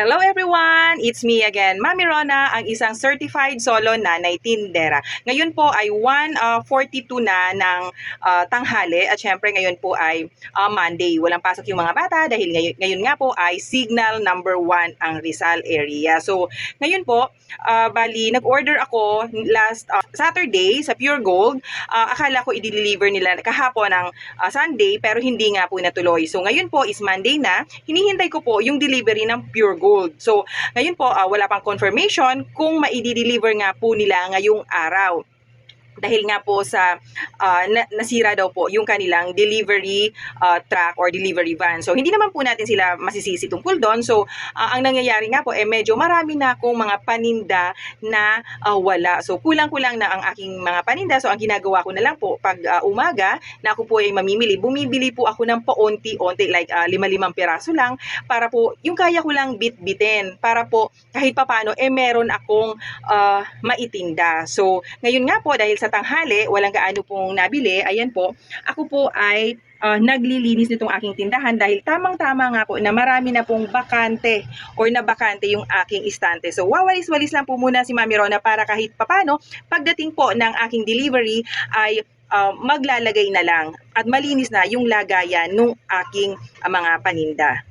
Hello everyone! It's me again, Mami Rona, ang isang certified solo nanay tindera. Ngayon po ay 1:42 na ng tanghali at syempre ngayon po ay Monday. Walang pasok yung mga bata dahil ngayon nga po ay signal number 1 ang Rizal area. So ngayon po, bali nag-order ako last Saturday sa Pure Gold. Akala ko i-deliver nila kahapon ng Sunday pero hindi nga po natuloy. So ngayon po is Monday na, hinihintay ko po yung delivery ng Pure Gold. So, ngayon po, wala pang confirmation kung maidi-deliver nga po nila ngayong araw. Dahil nga po sa nasira daw po yung kanilang delivery truck or delivery van. So, hindi naman po natin sila masisisi tungkol doon. So, ang nangyayari nga po, medyo marami na akong mga paninda na wala. So, kulang-kulang na ang aking mga paninda. So, ang ginagawa ko na lang po, pag umaga, na ako po ay mamimili, bumibili po ako ng paunti-unti, like 5 piraso lang, para po, yung kaya ko lang bit-bitin, para po, kahit papano, meron akong maitinda. So, ngayon nga po, dahil sa tanghali, walang gaano pong nabili, ayan po, ako po ay naglilinis nitong aking tindahan dahil tamang-tama nga po na marami na pong bakante or nabakante yung aking istante. So, wawalis-walis lang po muna si Mami Rona para kahit papano, pagdating po ng aking delivery ay maglalagay na lang at malinis na yung lagayan ng aking mga paninda.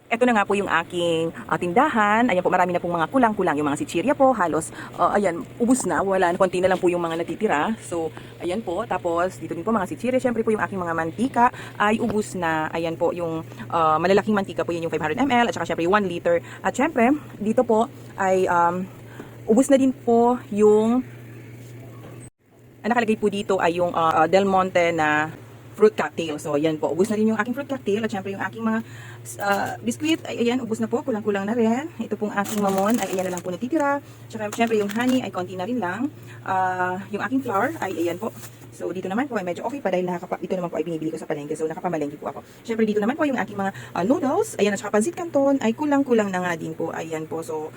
Ito na nga po yung aking tindahan. Ayan po, marami na pong mga kulang-kulang. Yung mga sitsirya po, halos, ayan, ubus na. Wala na, konti na lang po yung mga natitira. So, ayan po. Tapos, dito din po mga sitsirya. Siyempre po yung aking mga mantika ay ubus na. Ayan po, yung malalaking mantika po yun yung 500 ml. At saka siyempre 1 liter. At siyempre, dito po ay ubus na din po yung nakalagay po dito ay yung Del Monte na fruit cocktail. So, ayan po. Ubus na rin yung aking fruit cocktail. At syempre yung aking mga biskuit, ay ayan, ubus na po. Kulang-kulang na rin. Ito pong aking mamon, ay ayan na lang po natitira. Tsaka syempre yung honey ay konti na rin lang. Yung aking flour ay ayan po. So, dito naman po ay medyo okay pa dahil ito naman po ay binibili ko sa palengke. So, nakapamalengke po ako. Syempre dito naman po yung aking mga noodles. Ayan, at saka pansit canton ay kulang-kulang na nga din po. Ayan po. So,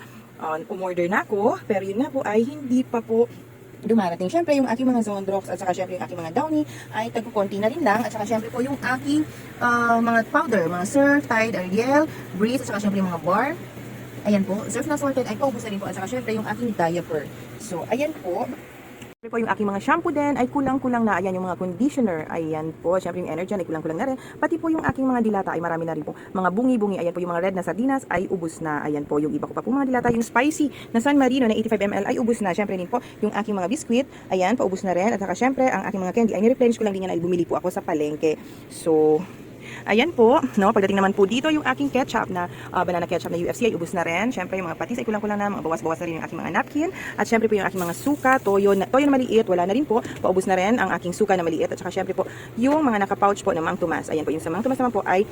umorder na ako. Pero yun na po ay hindi pa po dumarating. Syempre, yung aking mga Zondrox at saka syempre yung aking mga Downy ay tagpo-konti na rin lang. At saka syempre po yung aking mga powder, mga Surf, Tide, Ariel, Breeze, at saka syempre yung mga bar. Ayan po. Surf na sorted ay paubos na rin po. At saka syempre yung aking diaper. So, ayan po. Siyempre po yung aking mga shampoo din ay kulang-kulang na. Ayan yung mga conditioner. Ayan po. Siyempre yung Energen ay kulang-kulang na rin. Pati po yung aking mga dilata ay marami na rin po. Mga bungi-bungi. Ayan po yung mga red na sardinas ay ubos na. Ayan po yung iba ko pa po mga dilata. Yung spicy na San Marino na 85 ml ay ubos na. Siyempre din po yung aking mga biscuit. Ayan, paubos na rin. At saka siyempre ang aking mga candy ay nireplenish ko lang din yan ay bumili po ako sa palengke. So, ayan po, no? Pagdating naman po dito, yung aking ketchup na banana ketchup na UFC ay ubos na rin. Siyempre, yung mga patis ay kulang-kulang na, mga bawas-bawas na rin yung aking mga napkin. At siyempre po yung aking mga suka, toyo na maliit, wala na rin po. Paubos na rin ang aking suka na maliit. At saka siyempre po, yung mga naka-pouch po ng Mang Tomas. Ayan po, yung sa Mang Tomas naman po ay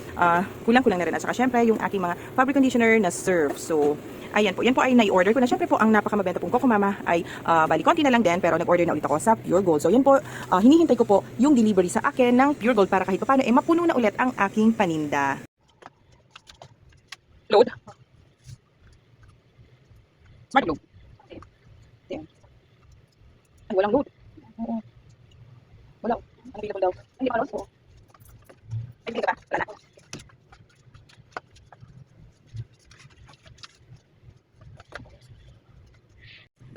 kulang-kulang na rin. At saka siyempre, yung aking mga fabric conditioner na Surf. So, ayan po, yan po ay nai-order ko na. Siyempre po, ang napakamabenta pong Coco Mama ay bali konti na lang din, pero nag-order na ulit ako sa Pure Gold. So yan po, hinihintay ko po yung delivery sa akin ng Pure Gold para kahit paano mapuno na ulit ang aking paninda. Load. Smart load. Ay, walang load. Wala. Unavailable daw. Hindi pa load. Ay, hindi ka ba? Wala na.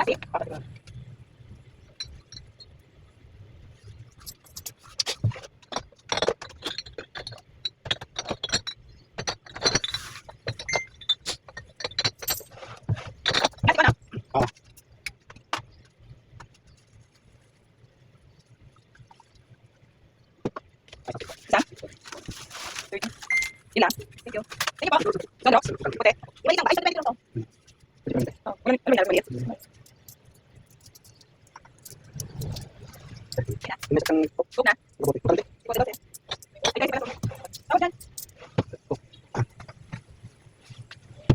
Kasi, yun lang. Thank you. Thank you po. Sandrox. Puti. Iba isang ba? Isang 20 lang to. Oh, ano yung maliit? Cook na. Ikote. Ay, guys, ikaw. Tawag dyan.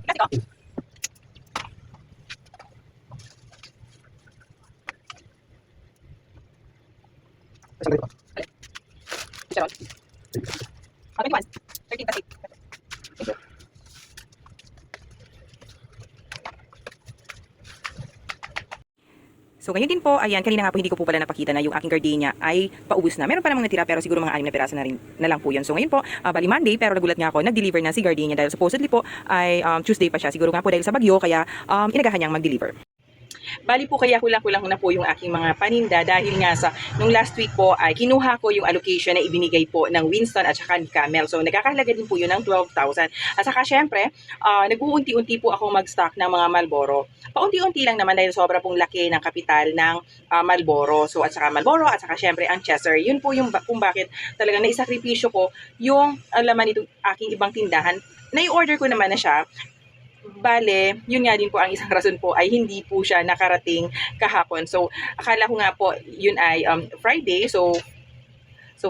Ikas ito. Sharon. Okay, 21. 13 plastic. Thank you. So, ngayon din po, ayan, kanina nga po hindi ko po pala napakita na yung aking gardenia ay paubos na. Meron pa namang natira pero siguro mga 6 na piraso na rin na lang po yun. So, ngayon po, bali Monday pero nagulat nga ako, nag-deliver na si gardenia dahil supposedly po ay Tuesday pa siya. Siguro nga po dahil sa bagyo kaya inagahan niyang mag-deliver. Bali po kaya kulang-kulang na po yung aking mga paninda dahil nga sa nung last week po ay kinuha ko yung allocation na ibinigay po ng Winston at saka ni Camel. So nagkakahalaga din po yun ng 12,000. At saka syempre, nag-uunti-unti po ako mag-stock ng mga Marlboro. Paunti-unti lang naman dahil sobra pong laki ng kapital ng Marlboro. So at saka Marlboro at saka syempre ang Chester. Yun po yung kung bakit talagang naisakripisyo ko yung laman nitong aking ibang tindahan. Nai-order ko naman na siya. Bale, yun nga din po ang isang rason po ay hindi po siya nakarating kahapon. So, akala ko nga po yun ay Friday. So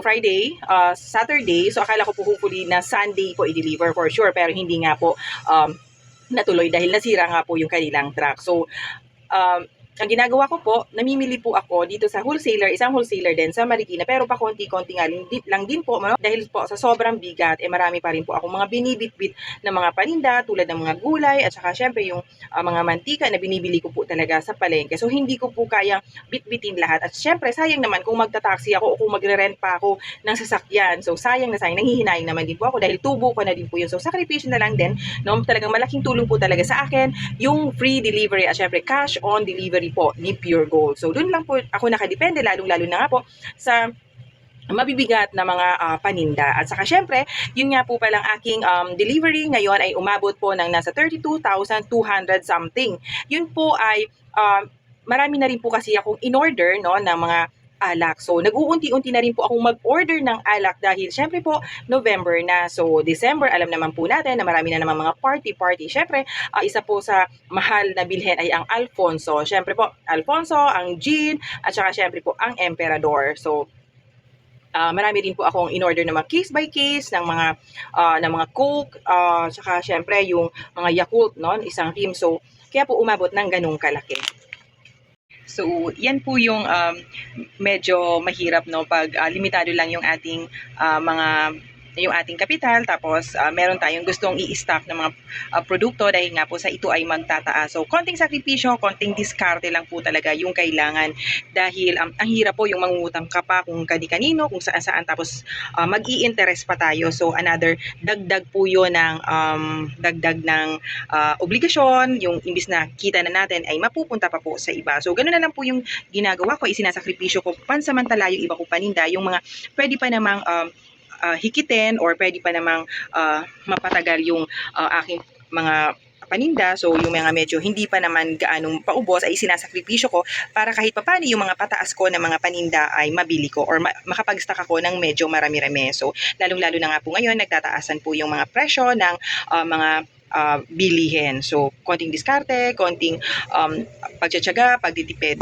Friday, Saturday. So, akala ko po hopefully na Sunday po i-deliver for sure. Pero hindi nga po natuloy dahil nasira nga po yung kanilang truck. So, ang ginagawa ko po, namimili po ako dito sa wholesaler, isang wholesaler din sa Marikina, pero pa konti-konti nga lang din po, dahil po sa sobrang bigat, marami pa rin po ako mga binibit-bit na mga paninda, tulad ng mga gulay, at saka syempre yung mga mantika na binibili ko po talaga sa palengke. So, hindi ko po kayang bit-bitin lahat. At syempre, sayang naman kung magta-taxi ako o kung magre-rent pa ako ng sasakyan. So, sayang na sayang, nanghihinayang naman din po ako dahil tubo ko na din po yun. So, sakripisyo na lang din, no? Talagang malaking tulong po talaga sa akin yung free delivery at syempre cash on delivery po ni Pure Gold. So, doon lang po ako nakadepende, lalong-lalo na nga po sa mabibigat na mga paninda. At saka syempre, yun nga po palang aking delivery ngayon ay umabot po ng nasa 32,200 something. Yun po ay marami na rin po kasi akong in-order, no, ng mga alak. So, nag-uunti-unti na rin po akong mag-order ng alak dahil syempre po, November na. So, December, alam naman po natin na marami na naman mga party-party. Syempre, isa po sa mahal na bilhin ay ang Alfonso. Syempre po, Alfonso, ang Gin, at saka syempre po, ang Emperador. So, marami din po akong in-order ng mga case by case, ng mga Coke, saka syempre yung mga Yakult, no, isang team. So, kaya po umabot ng ganung kalaki. So, yan po yung medyo mahirap, no, pag limitado lang yung ating mga yung ating kapital, tapos meron tayong gustong i-stock ng mga produkto dahil nga po sa ito ay magtataas. So, konting sakripisyo, konting diskarte lang po talaga yung kailangan dahil ang hirap po yung mangungutang ka pa kung kani-kanino, kung saan-saan, tapos mag-i-interest pa tayo. So, another dagdag po yun ng dagdag ng obligasyon, yung imbis na kita na natin ay mapupunta pa po sa iba. So, ganoon na lang po yung ginagawa ko, isinasakripisyo ko pansamantala yung iba ko paninda, yung mga pwede pa namang hikitin or pwede pa namang mapatagal yung aking mga paninda. So, yung mga medyo hindi pa naman gaanong paubos ay sinasakripisyo ko para kahit papano yung mga pataas ko ng mga paninda ay mabili ko or makapag-stock ako ng medyo marami-rami. So, lalong-lalo na nga po ngayon, nagtataasan po yung mga presyo ng mga bilihin. So, konting diskarte, konting pagtsatsaga, pagtitipid.